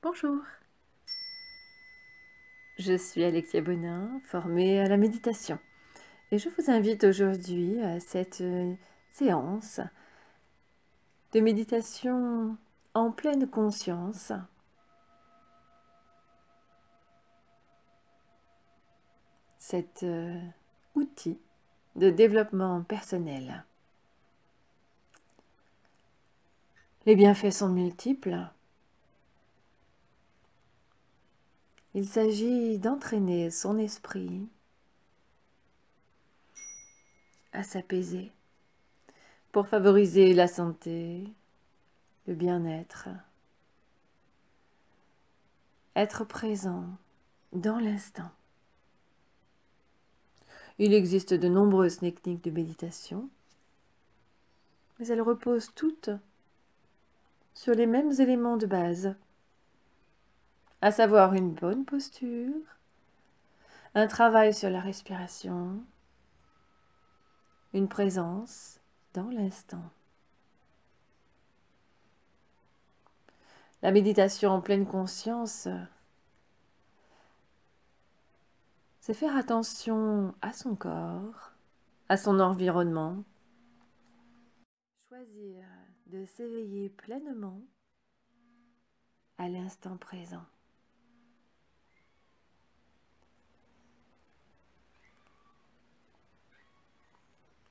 Bonjour, je suis Alexia Bonin, formée à la méditation et je vous invite aujourd'hui à cette séance de méditation en pleine conscience, cet outil de développement personnel. Les bienfaits sont multiples. Il s'agit d'entraîner son esprit à s'apaiser pour favoriser la santé, le bien-être, être présent dans l'instant. Il existe de nombreuses techniques de méditation, mais elles reposent toutes sur les mêmes éléments de base, à savoir une bonne posture, un travail sur la respiration, une présence dans l'instant. La méditation en pleine conscience, c'est faire attention à son corps, à son environnement, choisir de s'éveiller pleinement à l'instant présent.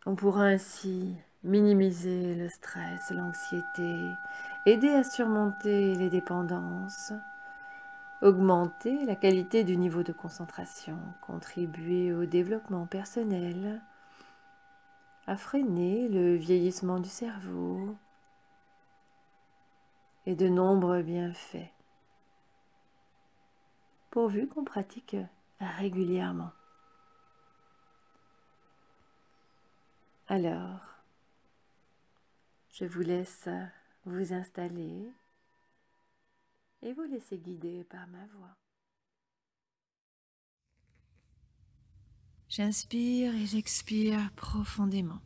On pourra ainsi minimiser le stress, l'anxiété, aider à surmonter les dépendances, augmenter la qualité du niveau de concentration, contribuer au développement personnel, à freiner le vieillissement du cerveau et de nombreux bienfaits, pourvu qu'on pratique régulièrement. Alors, je vous laisse vous installer et vous laisser guider par ma voix. J'inspire et j'expire profondément.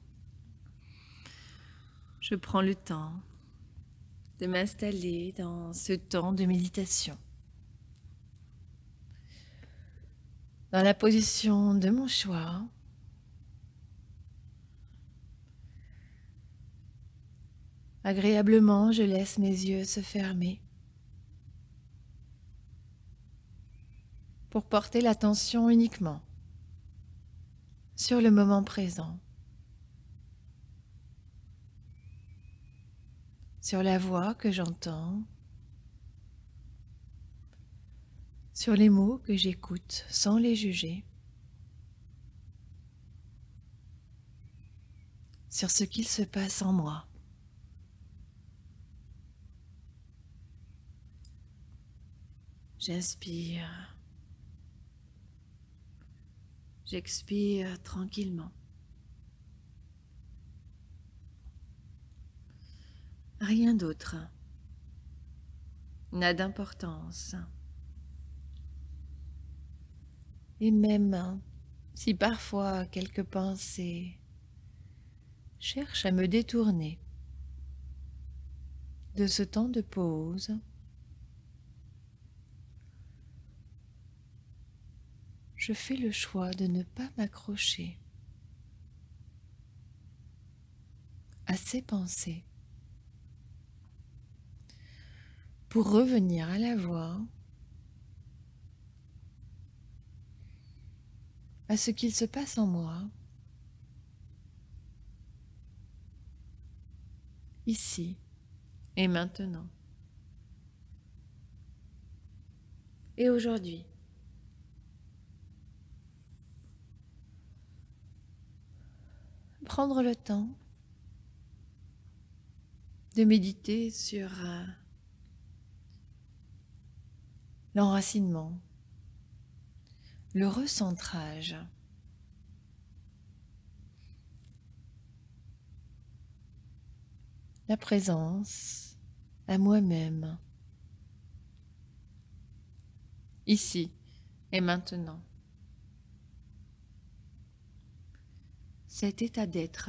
Je prends le temps de m'installer dans ce temps de méditation, dans la position de mon choix. Agréablement, je laisse mes yeux se fermer pour porter l'attention uniquement sur le moment présent, sur la voix que j'entends, sur les mots que j'écoute sans les juger, sur ce qu'il se passe en moi. J'inspire, j'expire tranquillement. Rien d'autre n'a d'importance. Et même si parfois quelques pensées cherchent à me détourner de ce temps de pause, je fais le choix de ne pas m'accrocher à ces pensées pour revenir à la voix, à ce qu'il se passe en moi, ici et maintenant. Et aujourd'hui, prendre le temps de méditer sur l'enracinement, le recentrage, la présence à moi-même, ici et maintenant. Cet état d'être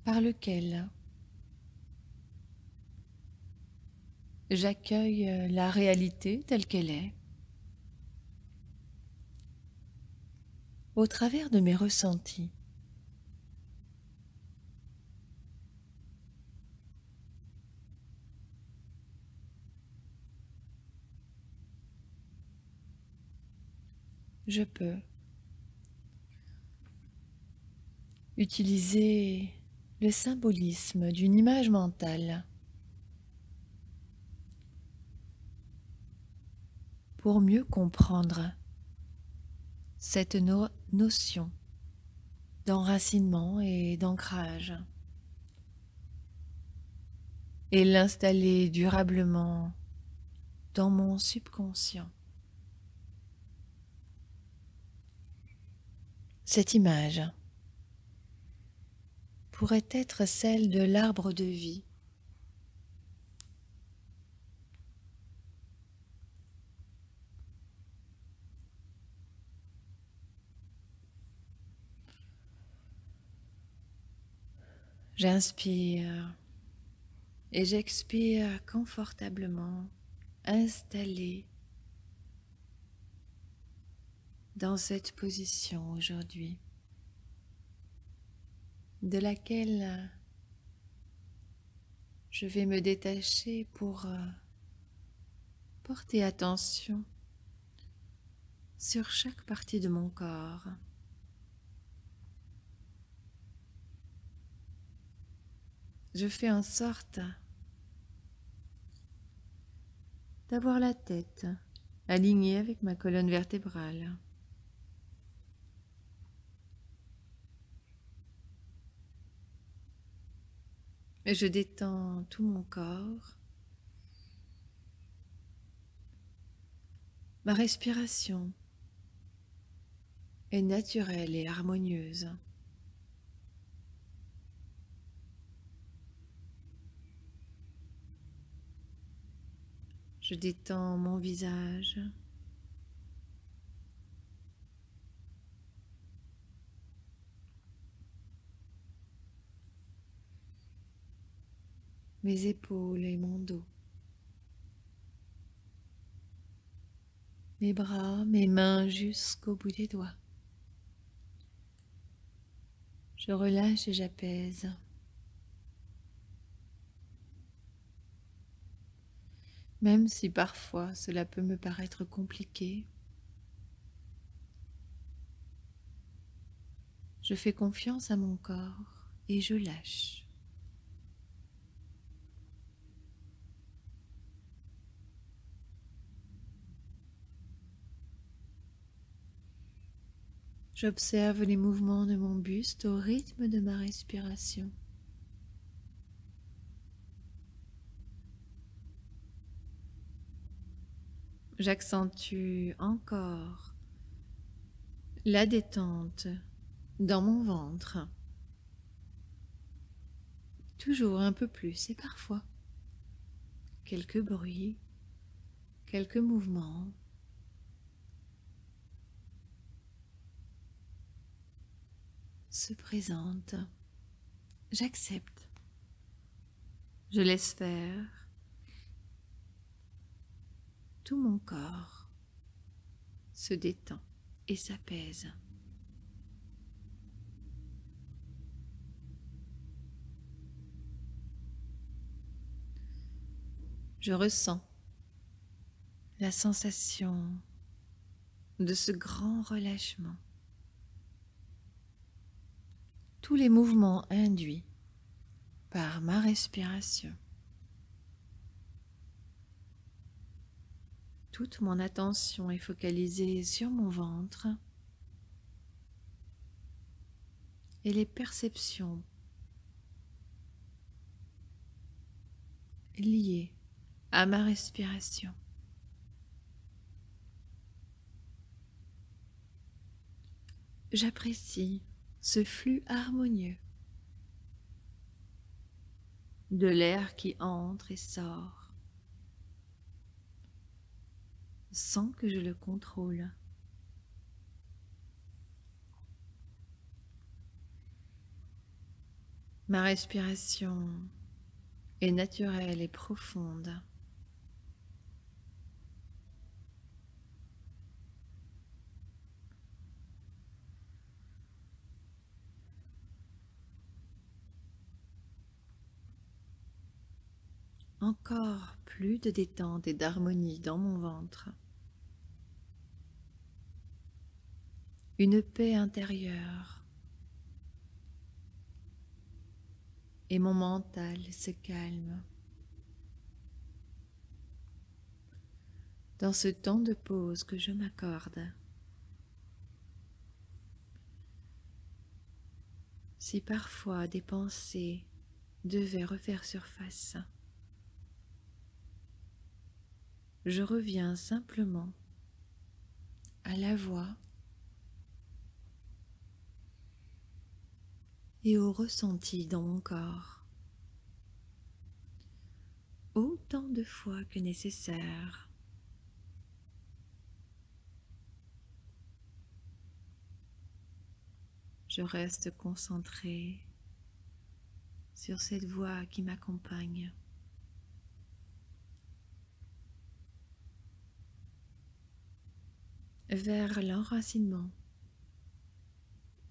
par lequel J'accueille la réalité telle qu'elle est, au travers de mes ressentis. Je peux utiliser le symbolisme d'une image mentale pour mieux comprendre cette notion d'enracinement et d'ancrage et l'installer durablement dans mon subconscient. Cette image pourrait être celle de l'arbre de vie. J'inspire et j'expire confortablement, installé dans cette position aujourd'hui, de laquelle je vais me détacher pour porter attention sur chaque partie de mon corps. Je fais en sorte d'avoir la tête alignée avec ma colonne vertébrale. Et je détends tout mon corps. Ma respiration est naturelle et harmonieuse. Je détends mon visage. Mes épaules et mon dos. Mes bras, mes mains jusqu'au bout des doigts. Je relâche et j'apaise. Même si parfois cela peut me paraître compliqué, je fais confiance à mon corps et je lâche. J'observe les mouvements de mon buste au rythme de ma respiration. J'accentue encore la détente dans mon ventre. Toujours un peu plus et parfois quelques bruits, quelques mouvements. Se présentent. J'accepte. Je laisse faire. Tout mon corps se détend et s'apaise. Je ressens la sensation de ce grand relâchement. Tous les mouvements induits par ma respiration. Toute mon attention est focalisée sur mon ventre et les perceptions liées à ma respiration. J'apprécie ce flux harmonieux de l'air qui entre et sort sans que je le contrôle. Ma respiration est naturelle et profonde. encore plus de détente et d'harmonie dans mon ventre. Une paix intérieure. Et mon mental se calme. Dans ce temps de pause que je m'accorde, si parfois des pensées devaient refaire surface, je reviens simplement à la voix et au ressenti dans mon corps, autant de fois que nécessaire. Je reste concentré sur cette voix qui m'accompagne. Vers l'enracinement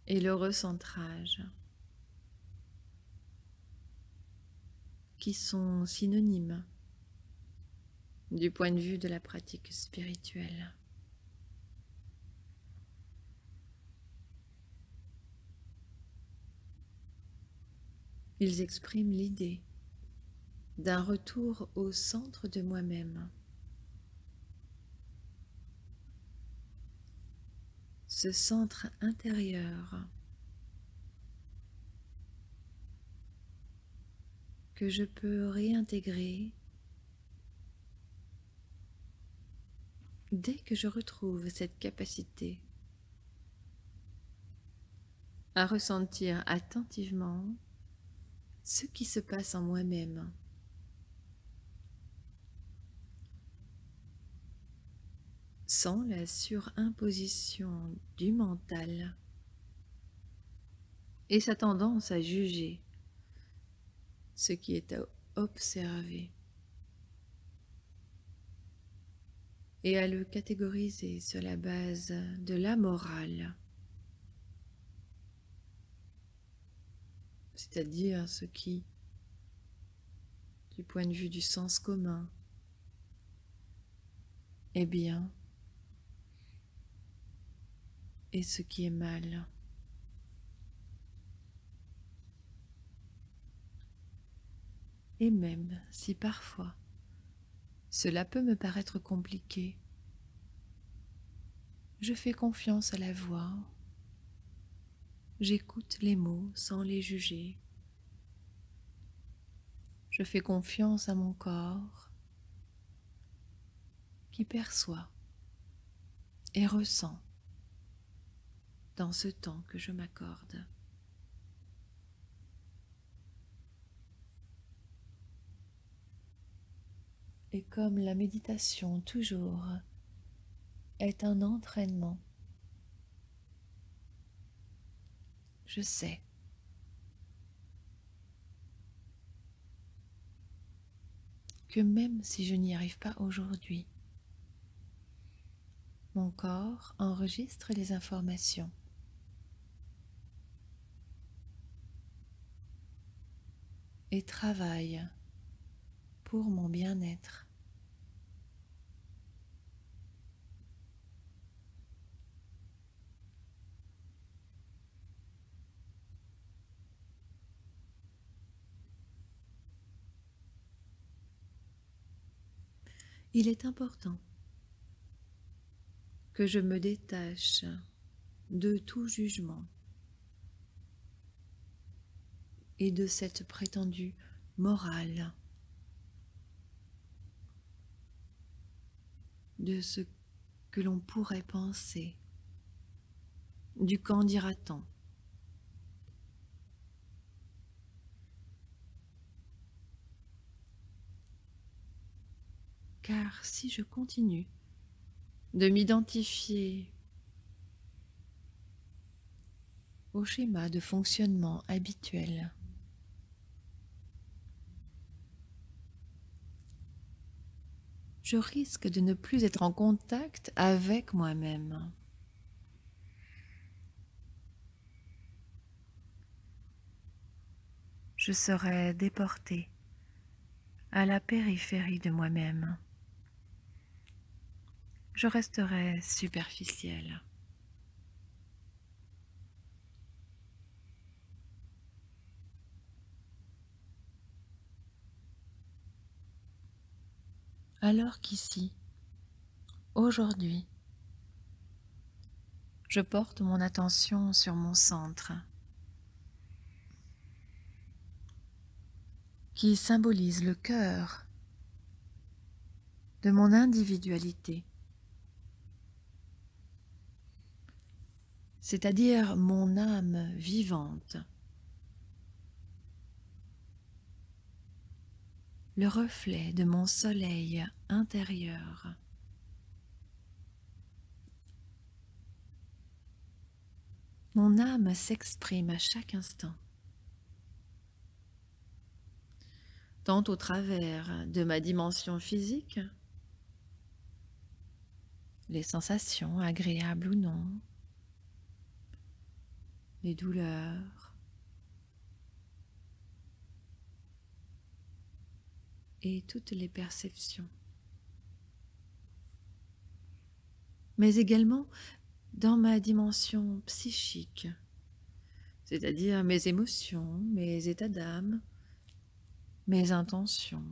et le recentrage, qui sont synonymes du point de vue de la pratique spirituelle. Ils expriment l'idée d'un retour au centre de moi-même. Ce centre intérieur que je peux réintégrer dès que je retrouve cette capacité à ressentir attentivement ce qui se passe en moi-même. Sans la surimposition du mental et sa tendance à juger ce qui est à observer et à le catégoriser sur la base de la morale, c'est-à-dire ce qui, du point de vue du sens commun, est bien et ce qui est mal. Et même si parfois cela peut me paraître compliqué, je fais confiance à la voix, j'écoute les mots sans les juger, je fais confiance à mon corps qui perçoit et ressent dans ce temps que je m'accorde. Et comme la méditation toujours est un entraînement, je sais que même si je n'y arrive pas aujourd'hui, mon corps enregistre les informations et travaille pour mon bien-être. Il est important que je me détache de tout jugement et de cette prétendue morale, de ce que l'on pourrait penser, du qu'en dira-t-on. Car si je continue de m'identifier au schéma de fonctionnement habituel, je risque de ne plus être en contact avec moi-même. Je serai déporté à la périphérie de moi-même. Je resterai superficielle. Alors qu'ici, aujourd'hui, je porte mon attention sur mon centre, qui symbolise le cœur de mon individualité, c'est-à-dire mon âme vivante, le reflet de mon soleil intérieur. Mon âme s'exprime à chaque instant, tant au travers de ma dimension physique, les sensations agréables ou non, les douleurs et toutes les perceptions, mais également dans ma dimension psychique, c'est-à-dire mes émotions, mes états d'âme, mes intentions.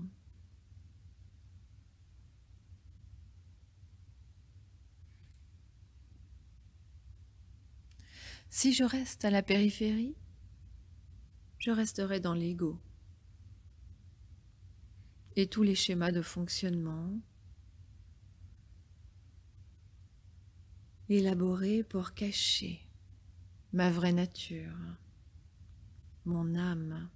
Si je reste à la périphérie, je resterai dans l'ego et tous les schémas de fonctionnement élaborés pour cacher ma vraie nature, mon âme.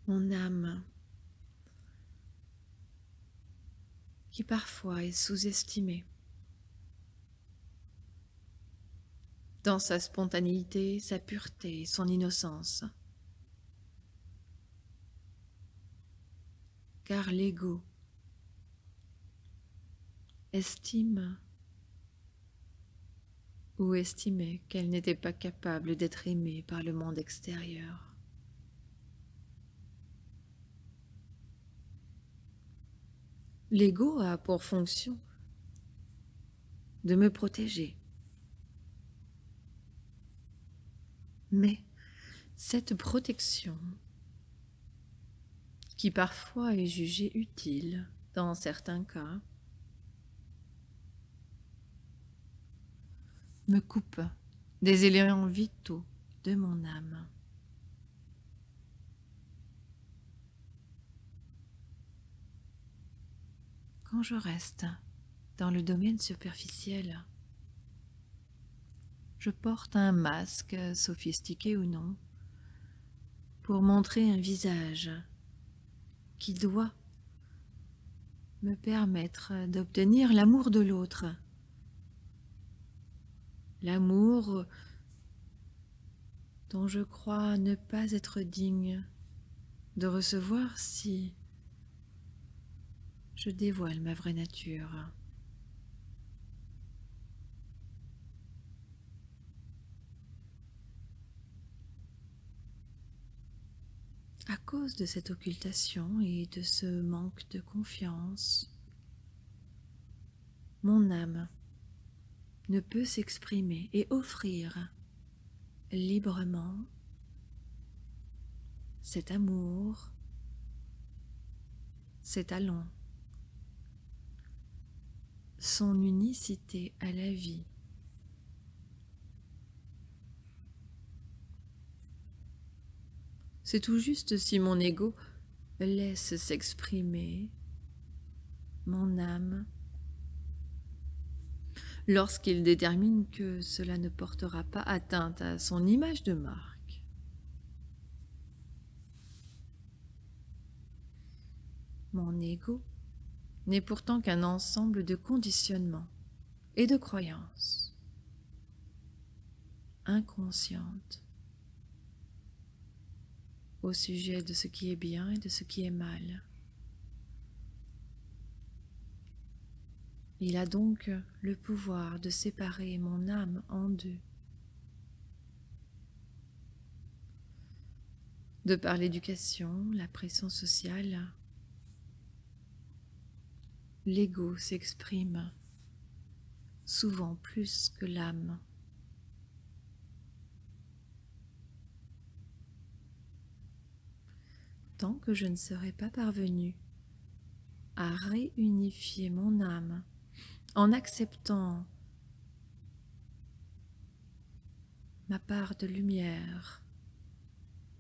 Mon âme qui parfois est sous-estimée dans sa spontanéité, sa pureté, son innocence. Car l'ego estime ou estimait qu'elle n'était pas capable d'être aimée par le monde extérieur. L'ego a pour fonction de me protéger. Mais cette protection, qui parfois est jugée utile dans certains cas, me coupe des éléments vitaux de mon âme. Quand je reste dans le domaine superficiel, je porte un masque, sophistiqué ou non, pour montrer un visage qui doit me permettre d'obtenir l'amour de l'autre. L'amour dont je crois ne pas être digne de recevoir si je dévoile ma vraie nature. À cause de cette occultation et de ce manque de confiance, mon âme ne peut s'exprimer et offrir librement cet amour, ses talents, son unicité à la vie. C'est tout juste si mon ego laisse s'exprimer mon âme lorsqu'il détermine que cela ne portera pas atteinte à son image de marque. Mon ego n'est pourtant qu'un ensemble de conditionnements et de croyances inconscientes au sujet de ce qui est bien et de ce qui est mal. Il a donc le pouvoir de séparer mon âme en deux. De par l'éducation, la pression sociale, l'ego s'exprime souvent plus que l'âme. Tant que je ne serai pas parvenu à réunifier mon âme en acceptant ma part de lumière,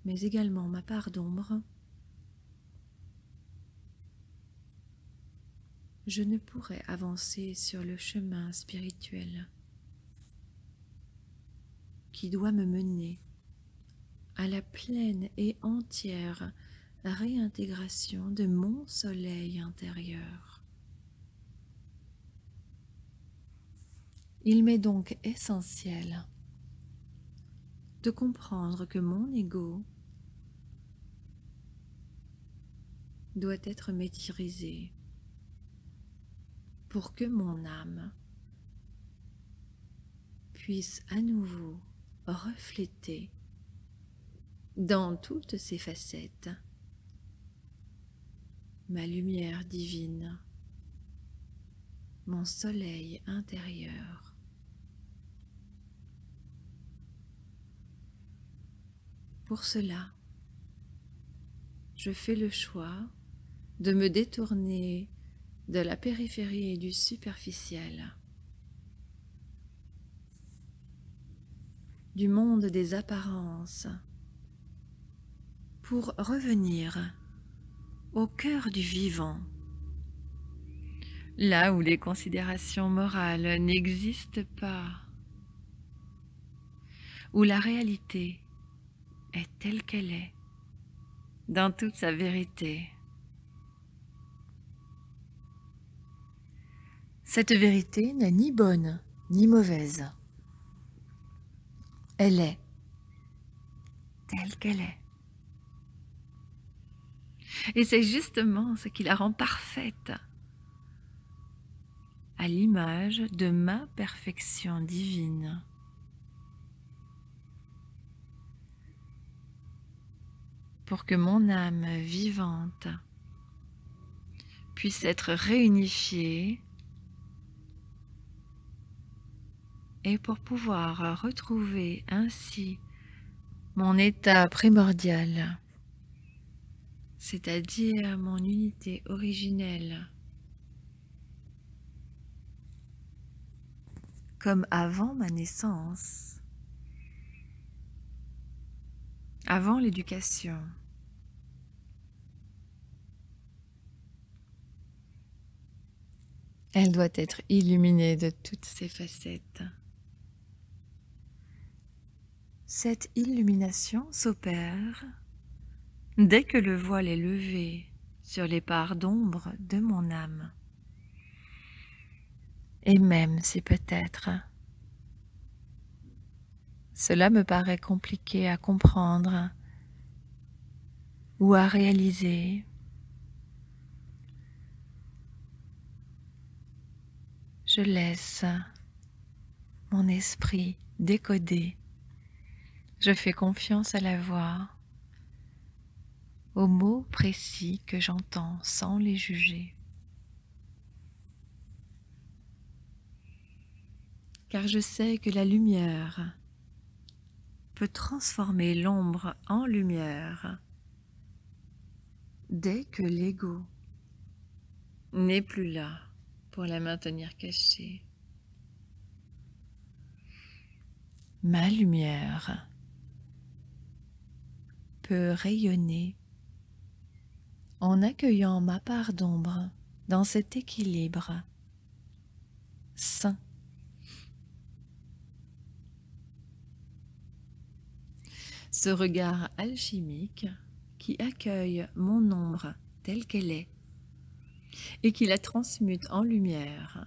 mais également ma part d'ombre, je ne pourrai avancer sur le chemin spirituel qui doit me mener à la pleine et entière réintégration de mon soleil intérieur. Il m'est donc essentiel de comprendre que mon ego doit être maîtrisé pour que mon âme puisse à nouveau refléter dans toutes ses facettes ma lumière divine, mon soleil intérieur. Pour cela, je fais le choix de me détourner de la périphérie et du superficiel, du monde des apparences, pour revenir au cœur du vivant, là où les considérations morales n'existent pas, où la réalité est telle qu'elle est, dans toute sa vérité. Cette vérité n'est ni bonne ni mauvaise. Elle est telle qu'elle est. Et c'est justement ce qui la rend parfaite, à l'image de ma perfection divine. Pour que mon âme vivante puisse être réunifiée et pour pouvoir retrouver ainsi mon état primordial, c'est-à-dire mon unité originelle, comme avant ma naissance, avant l'éducation. Elle doit être illuminée de toutes ses facettes. Cette illumination s'opère dès que le voile est levé sur les parts d'ombre de mon âme. Et même si peut-être cela me paraît compliqué à comprendre ou à réaliser, je laisse mon esprit décoder. Je fais confiance à la voix, aux mots précis que j'entends sans les juger. Car je sais que la lumière peut transformer l'ombre en lumière dès que l'ego n'est plus là pour la maintenir cachée. Ma lumière peut rayonner en accueillant ma part d'ombre dans cet équilibre sain. Ce regard alchimique qui accueille mon ombre telle qu'elle est et qui la transmute en lumière,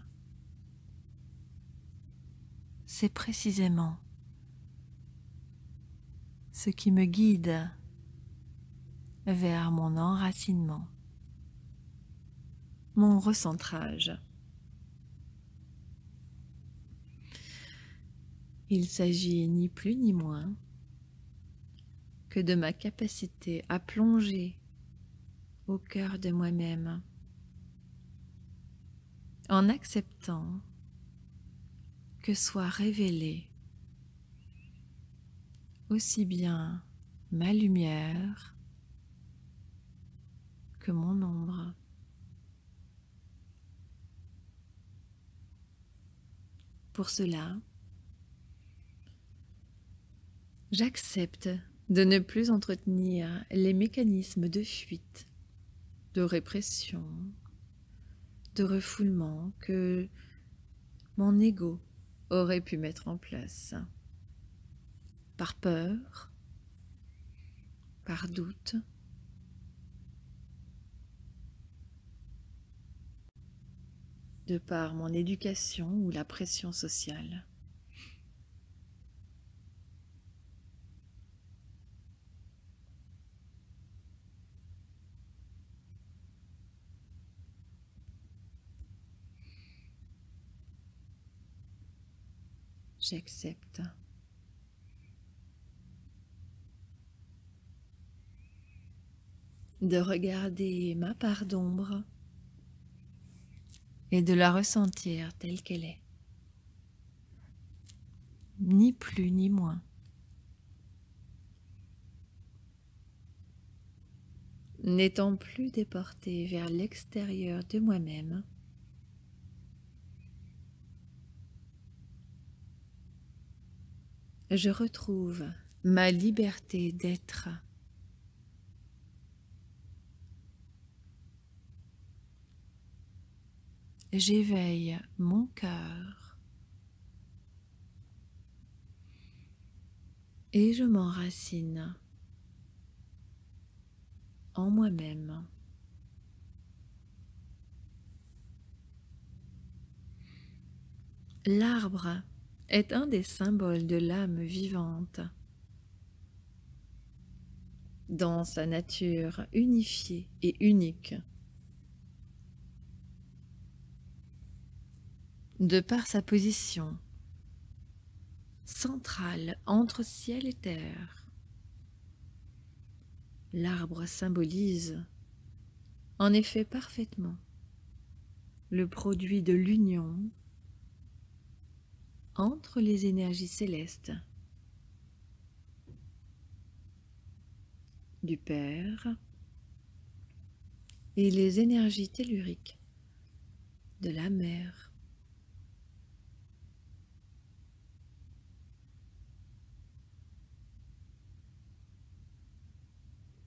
c'est précisément ce qui me guide vers mon enracinement, mon recentrage. Il s'agit ni plus ni moins que de ma capacité à plonger au cœur de moi-même en acceptant que soit révélée aussi bien ma lumière que mon ombre. Pour cela, j'accepte de ne plus entretenir les mécanismes de fuite, de répression, de refoulement que mon ego aurait pu mettre en place. Par peur, par doute, de par mon éducation ou la pression sociale. J'accepte. De regarder ma part d'ombre et de la ressentir telle qu'elle est. Ni plus ni moins. N'étant plus déporté vers l'extérieur de moi-même, je retrouve ma liberté d'être. J'éveille mon cœur et je m'enracine en moi-même. L'arbre est un des symboles de l'âme vivante. Dans sa nature unifiée et unique. De par sa position centrale entre ciel et terre, l'arbre symbolise en effet parfaitement le produit de l'union entre les énergies célestes du Père et les énergies telluriques de la Mère.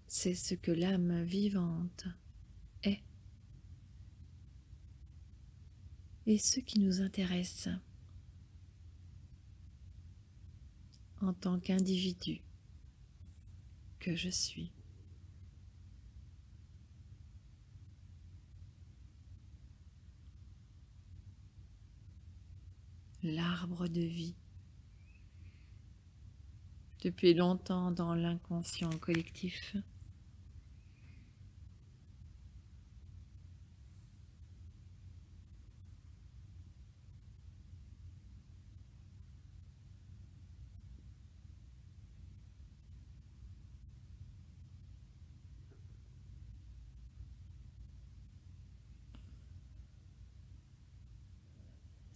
C'est ce que l'âme vivante est et ce qui nous intéresse en tant qu'individu que je suis. L'arbre de vie, depuis longtemps dans l'inconscient collectif,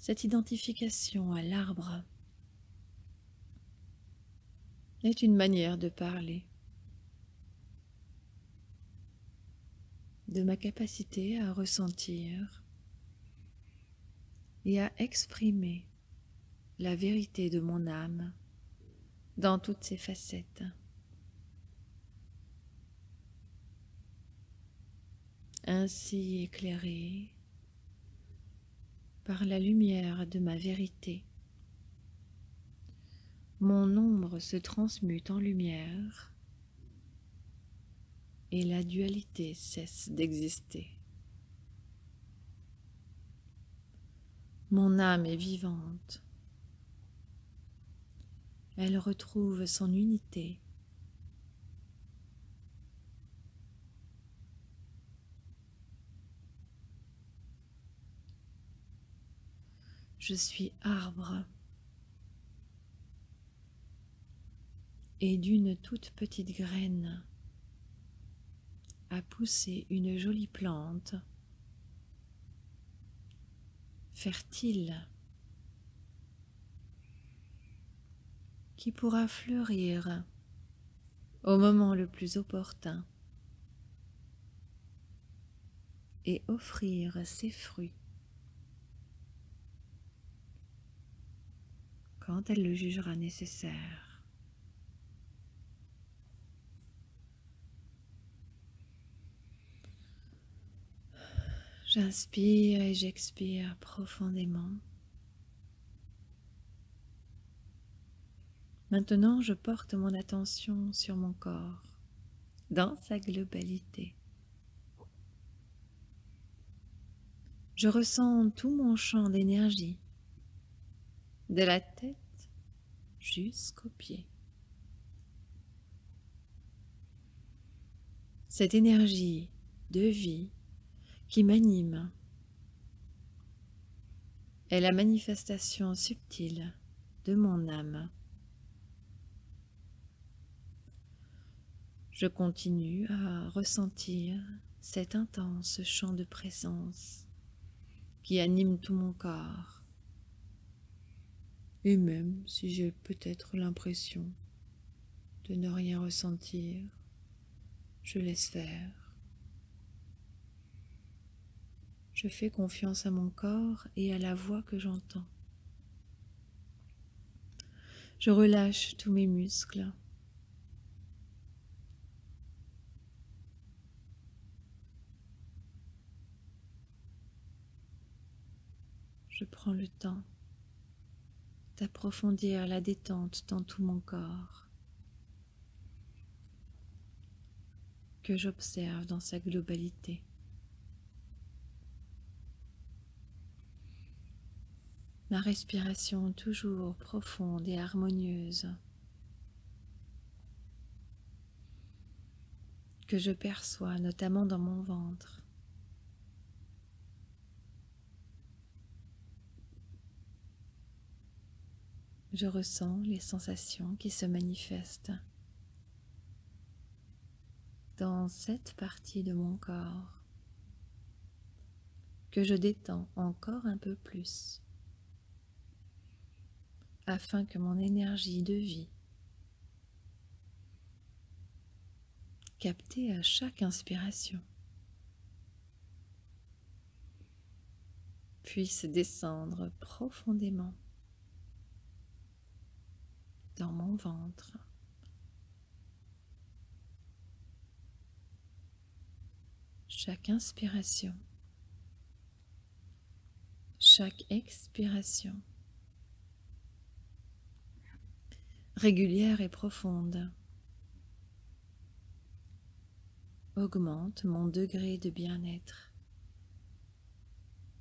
cette identification à l'arbre est une manière de parler de ma capacité à ressentir et à exprimer la vérité de mon âme dans toutes ses facettes. Ainsi éclairée par la lumière de ma vérité, mon ombre se transmute en lumière et la dualité cesse d'exister. Mon âme est vivante. Elle retrouve son unité Je suis arbre. Et d'une toute petite graine a poussé une jolie plante, fertile, qui pourra fleurir au moment le plus opportun et offrir ses fruits quand elle le jugera nécessaire. J'inspire et j'expire profondément. Maintenant, je porte mon attention sur mon corps, dans sa globalité. Je ressens tout mon champ d'énergie, de la tête jusqu'aux pieds. Cette énergie de vie qui m'anime est la manifestation subtile de mon âme. Je continue à ressentir cet intense champ de présence qui anime tout mon corps. Et même si j'ai peut-être l'impression de ne rien ressentir, je laisse faire. Je fais confiance à mon corps et à la voix que j'entends. Je relâche tous mes muscles. Je prends le temps d'approfondir la détente dans tout mon corps, que j'observe dans sa globalité. Ma respiration toujours profonde et harmonieuse, que je perçois notamment dans mon ventre. Je ressens les sensations qui se manifestent dans cette partie de mon corps, que je détends encore un peu plus, afin que mon énergie de vie, captée à chaque inspiration, puisse descendre profondément dans mon ventre. Chaque inspiration, chaque expiration, régulière et profonde, augmente mon degré de bien-être,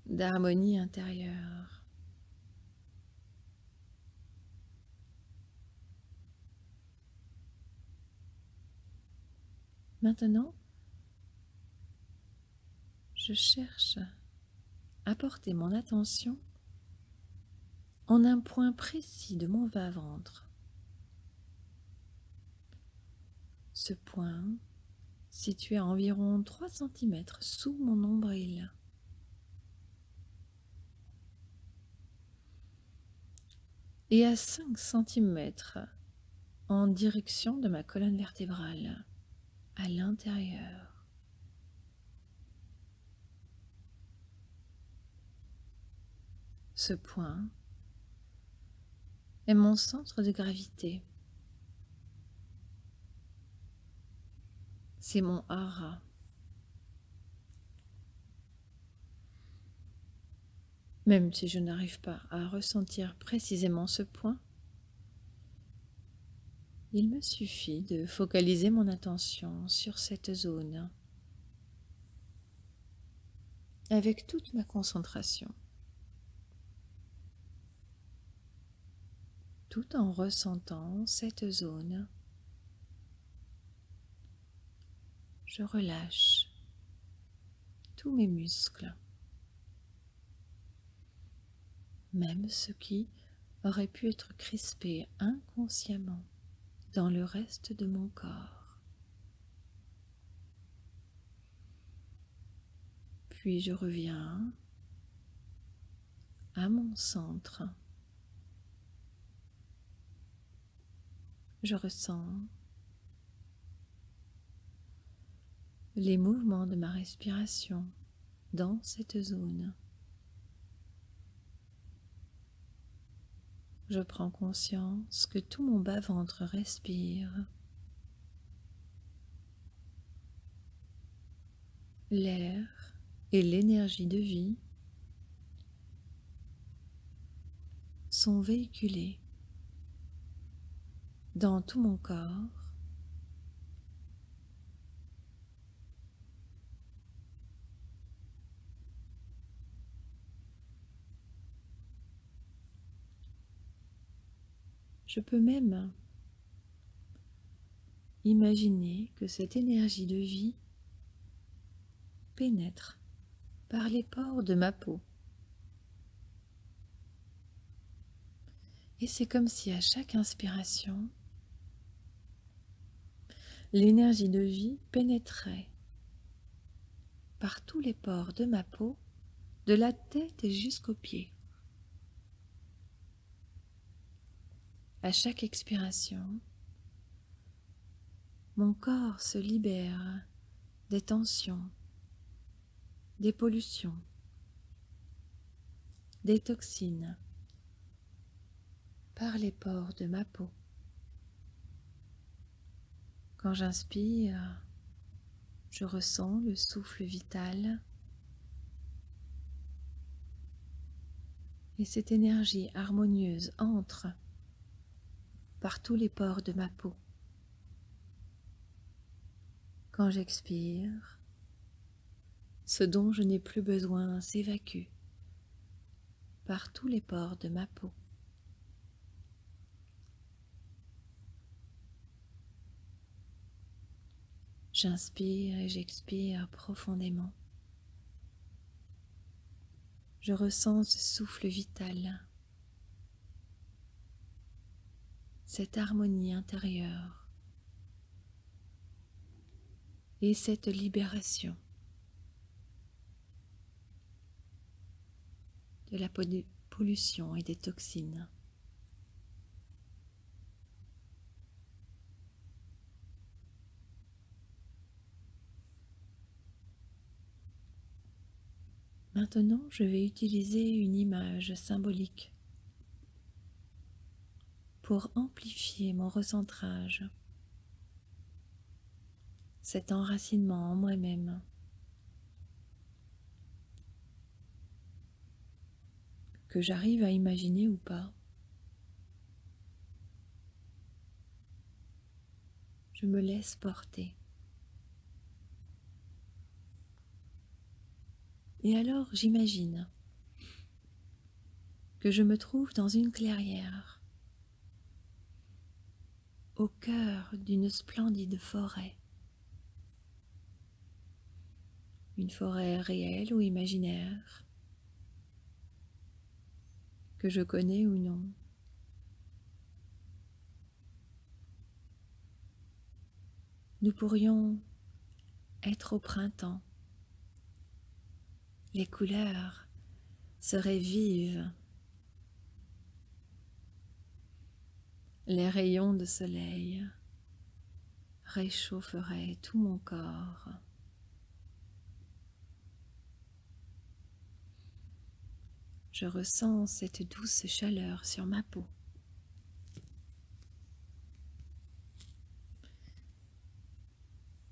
d'harmonie intérieure. Maintenant, je cherche à porter mon attention en un point précis de mon bas-ventre. Ce point, situé à environ 3 cm sous mon nombril. Et à 5 cm en direction de ma colonne vertébrale, à l'intérieur. Ce point est mon centre de gravité. C'est mon hara. Même si je n'arrive pas à ressentir précisément ce point, il me suffit de focaliser mon attention sur cette zone avec toute ma concentration, tout en ressentant cette zone. Je relâche tous mes muscles, même ce qui aurait pu être crispé inconsciemment dans le reste de mon corps. Puis je reviens à mon centre. Je ressens les mouvements de ma respiration dans cette zone. Je prends conscience que tout mon bas-ventre respire. L'air et l'énergie de vie sont véhiculés dans tout mon corps. Je peux même imaginer que cette énergie de vie pénètre par les pores de ma peau. Et c'est comme si à chaque inspiration, l'énergie de vie pénétrait par tous les pores de ma peau, de la tête jusqu'aux pieds. À chaque expiration, mon corps se libère des tensions, des pollutions, des toxines par les pores de ma peau. Quand j'inspire, je ressens le souffle vital et cette énergie harmonieuse entre par tous les pores de ma peau. Quand j'expire, ce dont je n'ai plus besoin s'évacue par tous les pores de ma peau. J'inspire et j'expire profondément. Je ressens ce souffle vital, cette harmonie intérieure et cette libération de la pollution et des toxines. Maintenant, je vais utiliser une image symbolique pour amplifier mon recentrage, cet enracinement en moi-même. Que j'arrive à imaginer ou pas, je me laisse porter. Et alors j'imagine que je me trouve dans une clairière, au cœur d'une splendide forêt. Une forêt réelle ou imaginaire, que je connais ou non. Nous pourrions être au printemps. Les couleurs seraient vives. Les rayons de soleil réchaufferaient tout mon corps. Je ressens cette douce chaleur sur ma peau.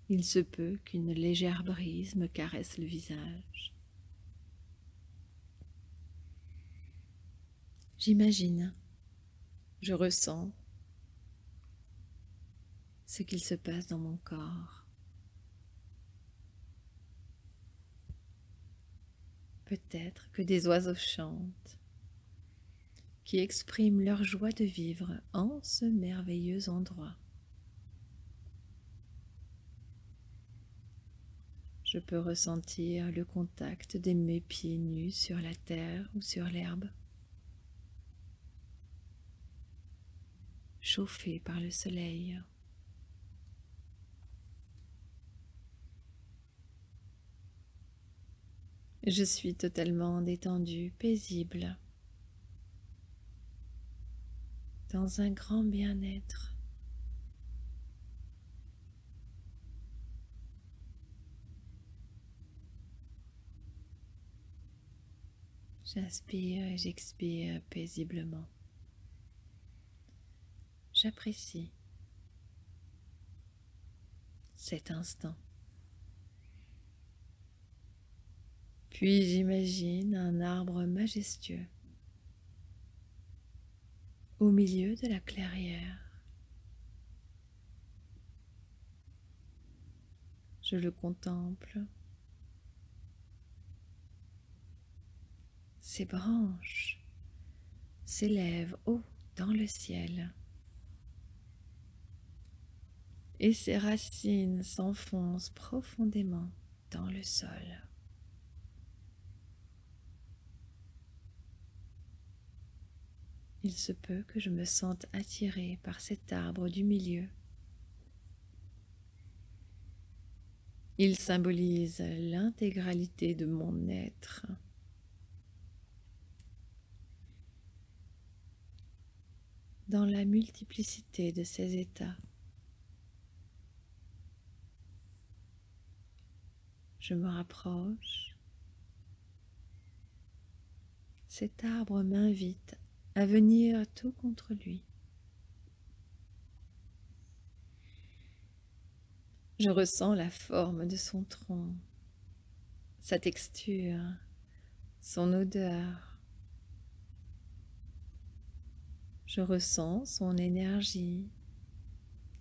Il se peut qu'une légère brise me caresse le visage. J'imagine, je ressens ce qu'il se passe dans mon corps. Peut-être que des oiseaux chantent, qui expriment leur joie de vivre en ce merveilleux endroit. Je peux ressentir le contact de mes pieds nus sur la terre ou sur l'herbe. chauffé par le soleil. Je suis totalement détendue, paisible, dans un grand bien-être. J'inspire et j'expire paisiblement. J'apprécie cet instant. Puis j'imagine un arbre majestueux au milieu de la clairière. Je le contemple. Ses branches s'élèvent haut dans le ciel et ses racines s'enfoncent profondément dans le sol. Il se peut que je me sente attirée par cet arbre du milieu. Il symbolise l'intégralité de mon être. Dans la multiplicité de ses états. Je me rapproche. Cet arbre m'invite à venir tout contre lui. Je ressens la forme de son tronc, sa texture, son odeur. Je ressens son énergie,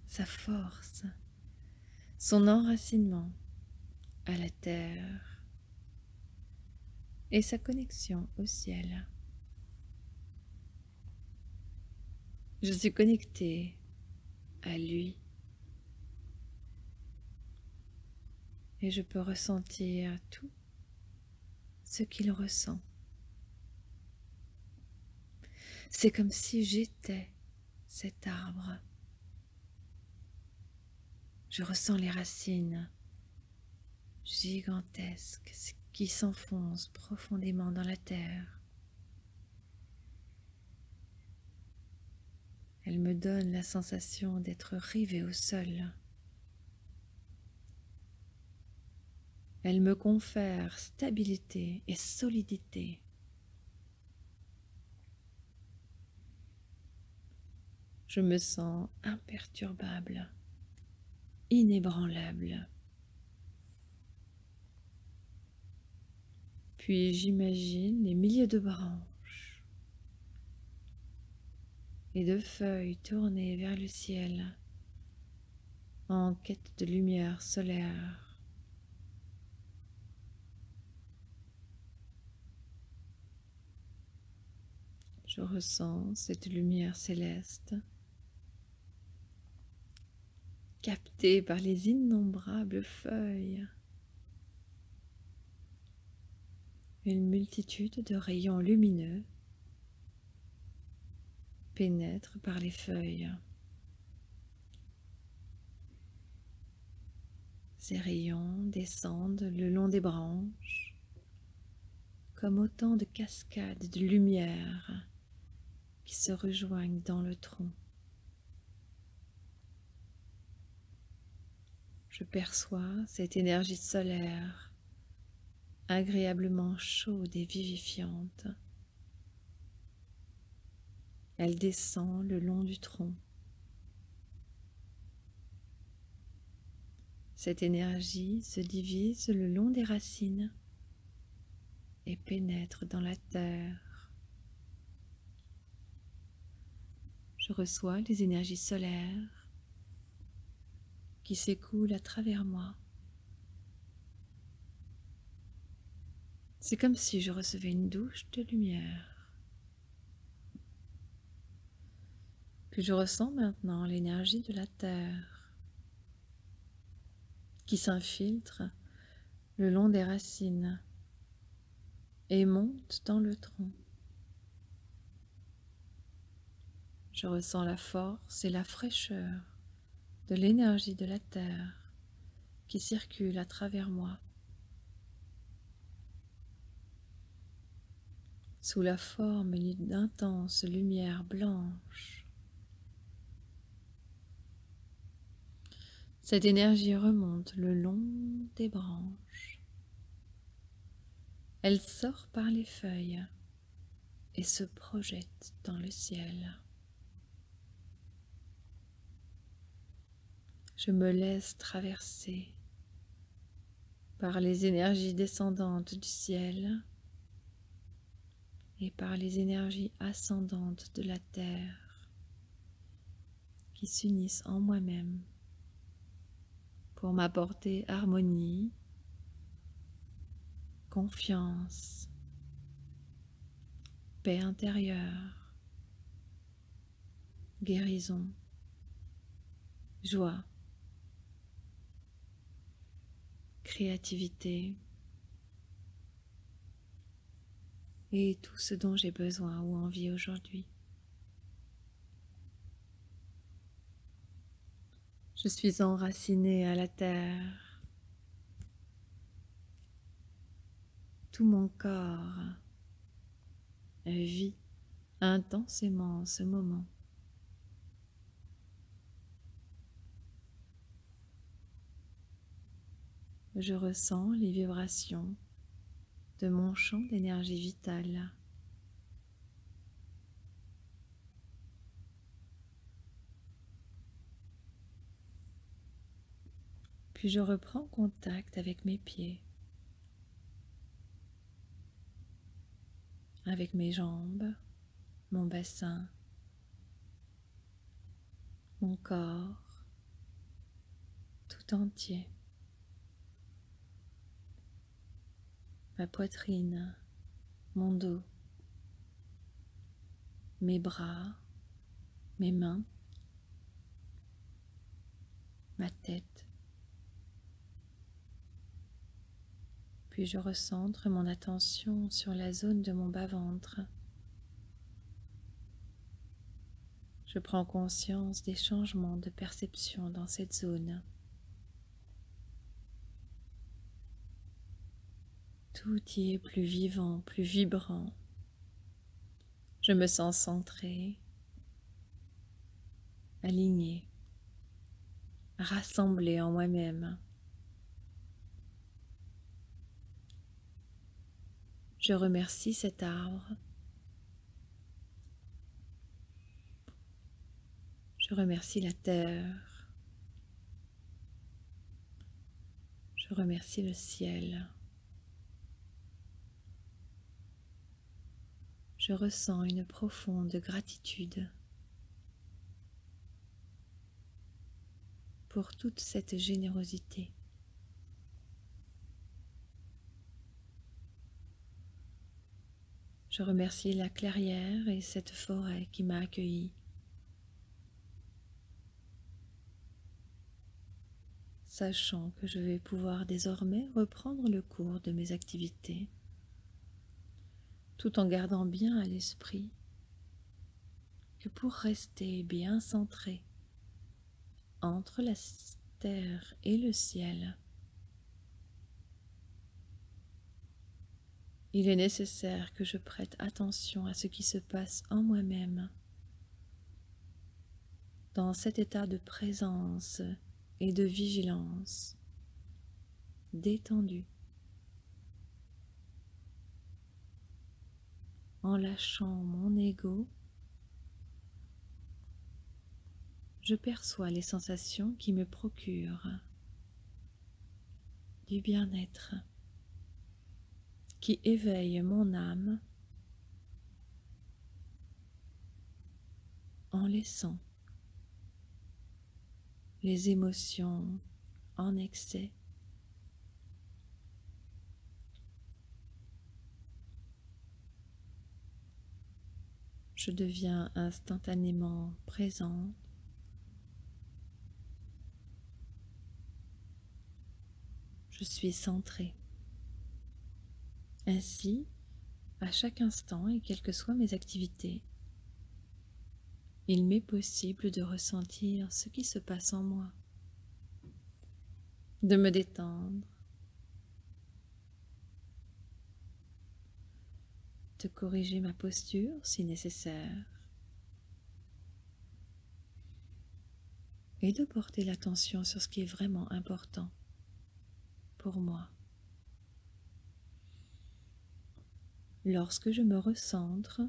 sa force, son enracinement à la terre et sa connexion au ciel. Je suis connectée à lui et je peux ressentir tout ce qu'il ressent. C'est comme si j'étais cet arbre. Je ressens les racines gigantesques qui s'enfoncent profondément dans la terre. Elles me donnent la sensation d'être rivée au sol. Elles me confèrent stabilité et solidité. Je me sens imperturbable, inébranlable. Puis j'imagine les milliers de branches et de feuilles tournées vers le ciel en quête de lumière solaire. Je ressens cette lumière céleste captée par les innombrables feuilles. Une multitude de rayons lumineux pénètrent par les feuilles. Ces rayons descendent le long des branches comme autant de cascades de lumière qui se rejoignent dans le tronc. Je perçois cette énergie solaire agréablement chaude et vivifiante. Elle descend le long du tronc. Cette énergie se divise le long des racines et pénètre dans la terre. Je reçois les énergies solaires qui s'écoulent à travers moi. C'est comme si je recevais une douche de lumière. Puis je ressens maintenant l'énergie de la terre qui s'infiltre le long des racines et monte dans le tronc. Je ressens la force et la fraîcheur de l'énergie de la Terre qui circule à travers moi, sous la forme d'intense lumière blanche. Cette énergie remonte le long des branches. Elle sort par les feuilles et se projette dans le ciel. Je me laisse traverser par les énergies descendantes du ciel et par les énergies ascendantes de la terre qui s'unissent en moi-même pour m'apporter harmonie, confiance, paix intérieure, guérison, joie, créativité et tout ce dont j'ai besoin ou envie aujourd'hui. Je suis enracinée à la terre. Tout mon corps vit intensément ce moment. Je ressens les vibrations de mon champ d'énergie vitale. Puis je reprends contact avec mes pieds, avec mes jambes, mon bassin, mon corps tout entier, ma poitrine, mon dos, mes bras, mes mains, ma tête. Puis je recentre mon attention sur la zone de mon bas-ventre. Je prends conscience des changements de perception dans cette zone. Tout y est plus vivant, plus vibrant. Je me sens centrée, alignée, rassemblée en moi-même. Je remercie cet arbre. Je remercie la terre. Je remercie le ciel. Je ressens une profonde gratitude pour toute cette générosité. Je remercie la clairière et cette forêt qui m'a accueillie. Sachant que je vais pouvoir désormais reprendre le cours de mes activités, tout en gardant bien à l'esprit que pour rester bien centré entre la terre et le ciel, il est nécessaire que je prête attention à ce qui se passe en moi-même, dans cet état de présence et de vigilance détendu, en lâchant mon ego. Je perçois les sensations qui me procurent du bien-être, qui éveillent mon âme en laissant les émotions en excès je deviens instantanément présente. Je suis centrée. Ainsi, à chaque instant et quelles que soient mes activités, il m'est possible de ressentir ce qui se passe en moi, de me détendre, de corriger ma posture si nécessaire et de porter l'attention sur ce qui est vraiment important pour moi. Lorsque je me recentre,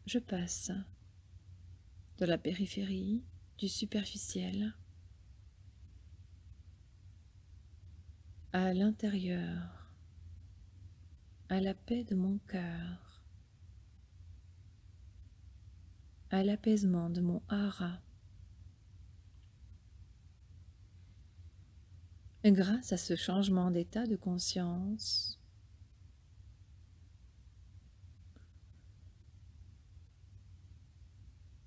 je passe de la périphérie, du superficiel, à l'intérieur, à la paix de mon cœur, à l'apaisement de mon hara. Et grâce à ce changement d'état de conscience,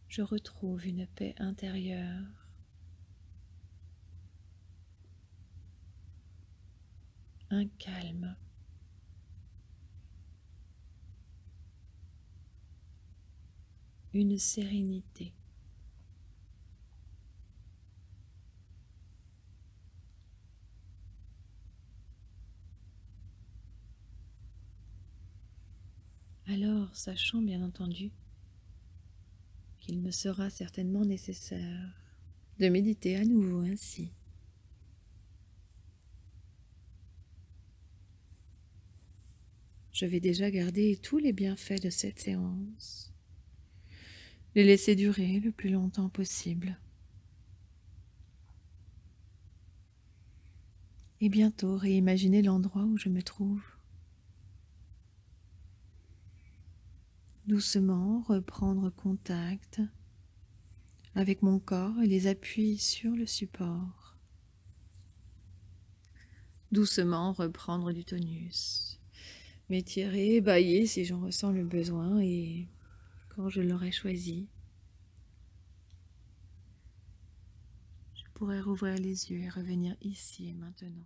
je retrouve une paix intérieure, un calme, une sérénité. Alors, sachant bien entendu qu'il me sera certainement nécessaire de méditer à nouveau ainsi, je vais déjà garder tous les bienfaits de cette séance, les laisser durer le plus longtemps possible. Et bientôt réimaginer l'endroit où je me trouve. Doucement reprendre contact avec mon corps et les appuis sur le support. Doucement reprendre du tonus. M'étirer, bâiller si j'en ressens le besoin et quand je l'aurai choisi, je pourrai rouvrir les yeux et revenir ici et maintenant.